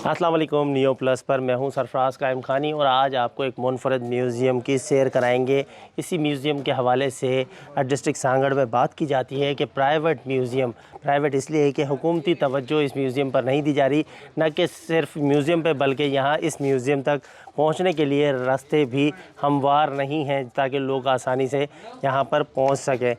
अस्सलाम वालेकुम। Neo plus पर मैं हूं सरफराज कायम खानी और आज आपको एक मुनफरद म्यूज़ियम की सैर कराएंगे। इसी म्यूज़ियम के हवाले से डिस्ट्रिक्ट सांगड़ में बात की जाती है कि प्राइवेट म्यूज़ियम प्राइवेट इसलिए है कि हुकूमती तवज्जो इस म्यूज़ियम पर नहीं दी जा रही। न कि सिर्फ म्यूज़ियम पे बल्कि यहाँ इस म्यूज़ियम तक पहुँचने के लिए रास्ते भी हमवार नहीं हैं ताकि लोग आसानी से यहाँ पर पहुँच सकें।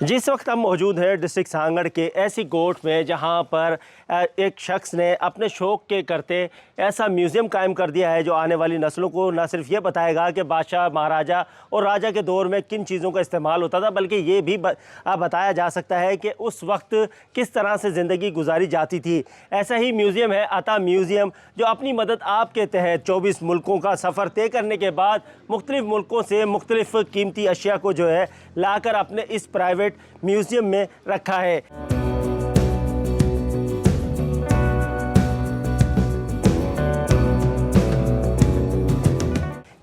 जिस वक्त हम मौजूद हैं डिस्ट्रिक्ट सांगड़ के ऐसी कोर्ट में जहां पर एक शख्स ने अपने शौक़ के करते ऐसा म्यूज़ियम कायम कर दिया है जो आने वाली नस्लों को न सिर्फ ये बताएगा कि बादशाह महाराजा और राजा के दौर में किन चीज़ों का इस्तेमाल होता था, बल्कि ये भी बताया जा सकता है कि उस वक्त किस तरह से ज़िंदगी गुजारी जाती थी। ऐसा ही म्यूज़ियम है अता म्यूज़ियम, जो अपनी मदद आप के तहत 24 मुल्कों का सफ़र तय करने के बाद मुख्तलिफ़ मुल्कों से मुख्तलिफ़ कीमती अशिया को जो है लाकर अपने इस प्राइवेट म्यूज़ियम में रखा है।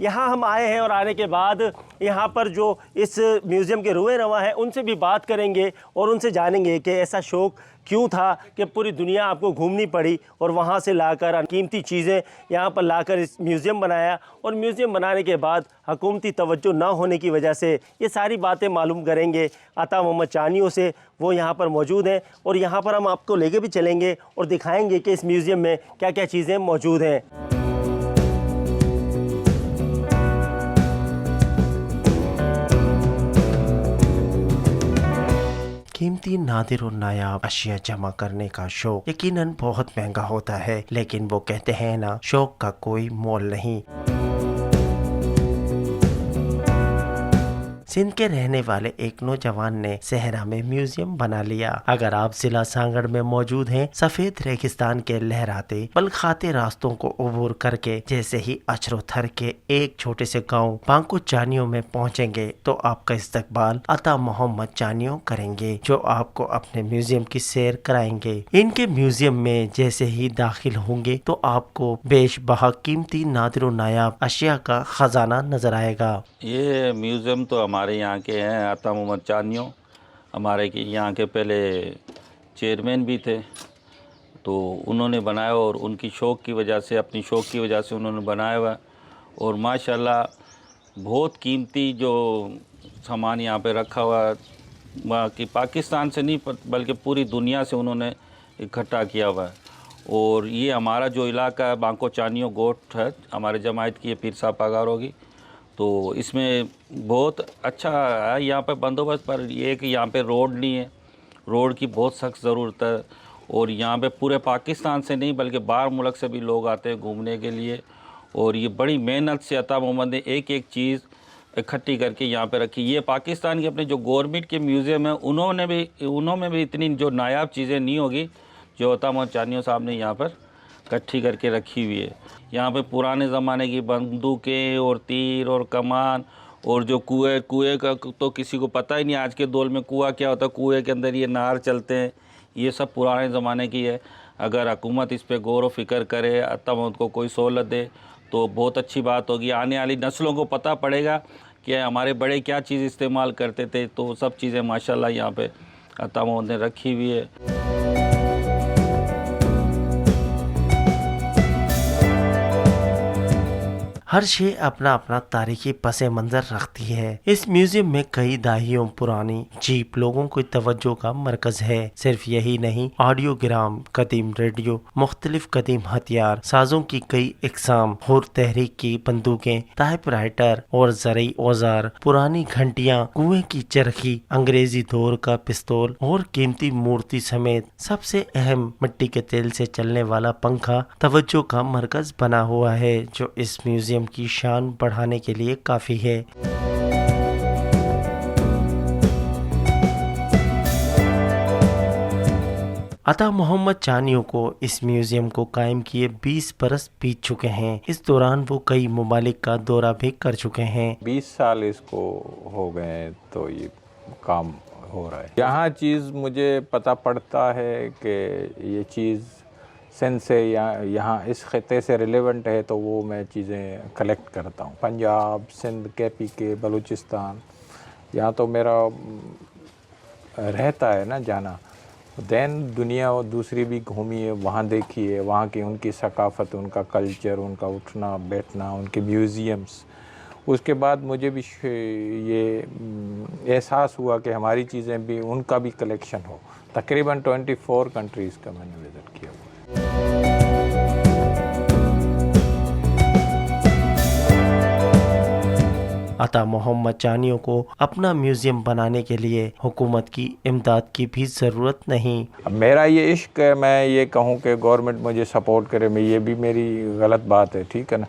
यहाँ हम आए हैं और आने के बाद यहाँ पर जो इस म्यूज़ियम के रोए रवा हैं उनसे भी बात करेंगे और उनसे जानेंगे कि ऐसा शौक़ क्यों था कि पूरी दुनिया आपको घूमनी पड़ी और वहाँ से लाकर कीमती चीज़ें यहाँ पर लाकर इस म्यूज़ियम बनाया, और म्यूज़ियम बनाने के बाद हुकूमती तवज्जो ना होने की वजह से ये सारी बातें मालूम करेंगे अता मोहम्मद चानियों से। वो यहाँ पर मौजूद हैं और यहाँ पर हम आपको लेके भी चलेंगे और दिखाएँगे कि इस म्यूज़ियम में क्या क्या चीज़ें मौजूद हैं। कीमती नादिर और नायाब अशिया जमा करने का शौक यकीनन बहुत महंगा होता है, लेकिन वो कहते हैं ना, शौक का कोई मोल नहीं। सिंध के रहने वाले एक नौजवान ने सहरा में म्यूजियम बना लिया। अगर आप जिला सांगड़ में मौजूद हैं, सफेद रेगिस्तान के लहराते पल खाते रास्तों को अबूर करके जैसे ही अचरोथर के एक छोटे से गांव बांको चानियों में पहुंचेंगे तो आपका इस्तकबाल अता मोहम्मद चानियों करेंगे, जो आपको अपने म्यूजियम की सैर कराएंगे। इनके म्यूजियम में जैसे ही दाखिल होंगे तो आपको बेशबहा कीमती नादिर नायाब अशिया का खजाना नजर आएगा। ये म्यूज़ियम तो हमारे यहाँ के हैं अता मोहम्मद चानियों, हमारे यहाँ के पहले चेयरमैन भी थे, तो उन्होंने बनाया और उनकी शौक़ की वजह से, अपनी शौक़ की वजह से उन्होंने बनाया हुआ। और माशाल्लाह बहुत कीमती जो सामान यहाँ पे रखा हुआ कि पाकिस्तान से नहीं बल्कि पूरी दुनिया से उन्होंने इकट्ठा किया हुआ है। और ये हमारा जो इलाका है बांको चानियों गोट है, हमारे जमायत की, ये पीर साहब पगार होगी, तो इसमें बहुत अच्छा है यहाँ पे बंदोबस्त। पर ये कि यहाँ पे रोड नहीं है, रोड की बहुत सख्त ज़रूरत है। और यहाँ पे पूरे पाकिस्तान से नहीं बल्कि बाहर मुल्क से भी लोग आते हैं घूमने के लिए। और ये बड़ी मेहनत से अता मोहम्मद ने एक एक चीज़ इकट्ठी करके यहाँ पे रखी। ये पाकिस्तान के अपने जो गवर्नमेंट के म्यूज़ियम है उन्होंने भी इतनी जो नायाब चीज़ें नहीं होगी जो अता मोहम्मद चानियों साहब ने यहाँ पर इकट्ठी करके रखी हुई है। यहाँ पे पुराने ज़माने की बंदूकें और तीर और कमान और जो कुएं का तो किसी को पता ही नहीं आज के दौर में कुआं क्या होता है, कुएं के अंदर ये नार चलते हैं, ये सब पुराने ज़माने की है। अगर हुकूमत इस पे गौर व फिक्र करे, अता मोहम्मद को कोई सहूलत दे तो बहुत अच्छी बात होगी। आने वाली नस्लों को पता पड़ेगा कि हमारे बड़े क्या चीज़ इस्तेमाल करते थे। तो सब चीज़ें माशाल्लाह यहाँ पे अता मोहम्मद ने रखी हुई है। हर शे अपना अपना तारीखी पसे मंज़र रखती है। इस म्यूजियम में कई दहाइयों पुरानी जीप लोगों की तवज्जो का मरकज है। सिर्फ यही नहीं, ऑडियोग्राम, कदीम रेडियो, मुख्तलिफ कदीम हथियार साजों की कई इकसाम, हुर तहरीक की बंदूकें, टाइपराइटर और ज़रई औजार, पुरानी घंटियां, कुएं की चरखी, अंग्रेजी दौर का पिस्तौल और कीमती मूर्ति समेत सबसे अहम मिट्टी के तेल से चलने वाला पंखा तवज्जो का मरकज बना हुआ है, जो इस म्यूजियम की शान बढ़ाने के लिए काफी है। अता मोहम्मद चानियों को इस म्यूजियम को कायम किए 20 बरस बीत चुके हैं। इस दौरान वो कई ममालिक का दौरा भी कर चुके हैं। 20 साल इसको हो गए तो ये काम हो रहा है। यहाँ चीज़ मुझे पता पड़ता है कि ये चीज़ सिंध से या यहाँ इस खत्े से रिलेवेंट है तो वो मैं चीज़ें कलेक्ट करता हूँ। पंजाब, सिंध, KPK, बलूचिस्तान, यहाँ तो मेरा रहता है ना जाना। देन दुनिया और दूसरी भी घूमी है, वहाँ देखी है, वहाँ की उनकी सकाफ़त, उनका कल्चर, उनका उठना बैठना, उनके म्यूज़ियम्स। उसके बाद मुझे भी ये एहसास हुआ कि हमारी चीज़ें भी, उनका भी कलेक्शन हो। तकरीबन 24 कंट्रीज़ का मैंने विज़िट किया हुआ है। अता मोहम्मद चानियों को अपना म्यूजियम बनाने के लिए हुकूमत की इमदाद की भी ज़रूरत नहीं। अब मेरा ये इश्क है, मैं ये कहूँ कि गवर्नमेंट मुझे सपोर्ट करे, मैं ये भी मेरी गलत बात है, ठीक है ना।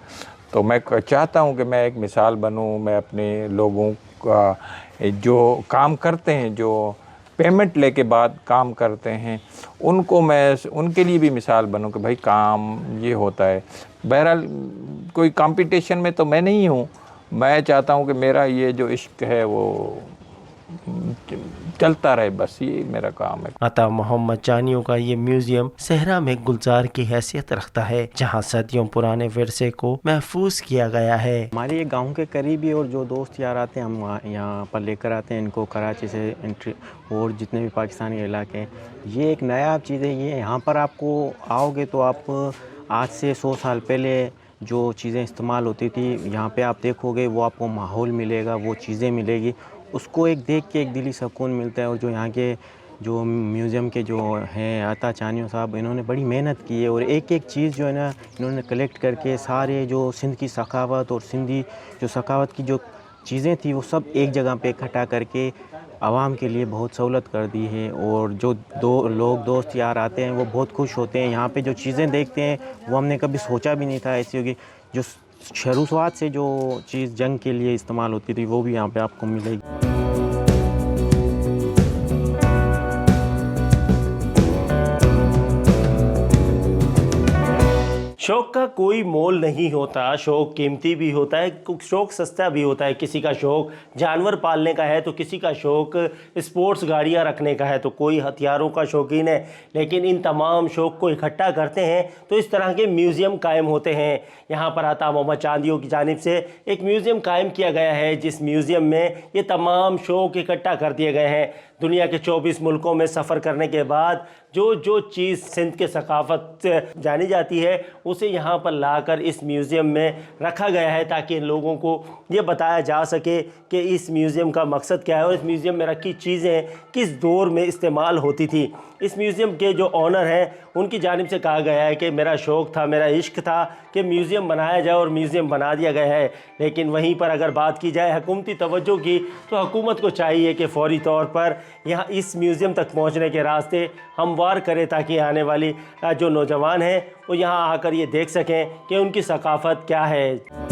तो मैं चाहता हूँ कि मैं एक मिसाल बनूँ, मैं अपने लोगों का जो काम करते हैं, जो पेमेंट लेके बाद काम करते हैं, उनको मैं उनके लिए भी मिसाल बनूँ कि भाई काम ये होता है। बहरहाल कोई कंपटीशन में तो मैं नहीं हूँ, मैं चाहता हूँ कि मेरा ये जो इश्क है वो चलता रहे, बस ये मेरा काम है। अता मोहम्मद चानियों का ये म्यूजियम सहरा में गुलजार की हैसियत रखता है, जहाँ सदियों पुराने विरसे को महफूज किया गया है। हमारे ये गांव के करीबी और जो दोस्त यार आते हैं, हम यहाँ पर लेकर आते हैं इनको कराची से एंट्री, और जितने भी पाकिस्तानी इलाके हैं। ये एक नया चीज़ है, ये यहाँ पर आपको आओगे तो आप आज से 100 साल पहले जो चीज़ें इस्तेमाल होती थी यहाँ पे आप देखोगे, वो आपको माहौल मिलेगा, वो चीज़ें मिलेगी, उसको एक देख के एक दिली सुकून मिलता है। और जो यहाँ के जो म्यूज़ियम के जो हैं अता चानियों साहब, इन्होंने बड़ी मेहनत की है और एक एक चीज़ जो है ना इन्होंने कलेक्ट करके सारे जो सिंध की सखावत और सिंधी जो सखावत की जो चीज़ें थी वो सब एक जगह पे इकट्ठा करके आवाम के लिए बहुत सहूलत कर दी है। और जो दोस्त यार आते हैं वो बहुत खुश होते हैं, यहाँ पे जो चीज़ें देखते हैं वो हमने कभी सोचा भी नहीं था ऐसी होगी। जो शुरुआत से जो चीज़ जंग के लिए इस्तेमाल होती थी वो भी यहाँ पे आपको मिलेगी। शौक का कोई मोल नहीं होता, शौक कीमती भी होता है, शौक सस्ता भी होता है। किसी का शौक जानवर पालने का है तो किसी का शौक स्पोर्ट्स गाड़ियां रखने का है, तो कोई हथियारों का शौकीन है। लेकिन इन तमाम शौक को इकट्ठा करते हैं तो इस तरह के म्यूज़ियम कायम होते हैं। यहाँ पर अता मोहम्मद चानियों की जानिब से एक म्यूज़ियम कायम किया गया है, जिस म्यूज़ियम में ये तमाम शौक इकट्ठा कर दिए गए हैं। दुनिया के 24 मुल्कों में सफ़र करने के बाद जो चीज़ सिंध के सकाफ़त जानी जाती है उसे यहाँ पर लाकर इस म्यूज़ियम में रखा गया है, ताकि लोगों को ये बताया जा सके कि इस म्यूज़ियम का मकसद क्या है और इस म्यूज़ियम में रखी चीज़ें किस दौर में इस्तेमाल होती थी। इस म्यूज़ियम के जो ऑनर हैं उनकी जानिब से कहा गया है कि मेरा शौक़ था, मेरा इश्क था कि म्यूज़ियम बनाया जाए और म्यूज़ियम बना दिया गया है। लेकिन वहीं पर अगर बात की जाए हुकूमती तवज्जो की, तो हुकूमत को चाहिए कि फ़ौरी तौर पर यहाँ इस म्यूज़ियम तक पहुँचने के रास्ते हमवार करे, ताकि आने वाली जो नौजवान हैं वो यहाँ आकर ये देख सकें कि उनकी सकाफ़त क्या है।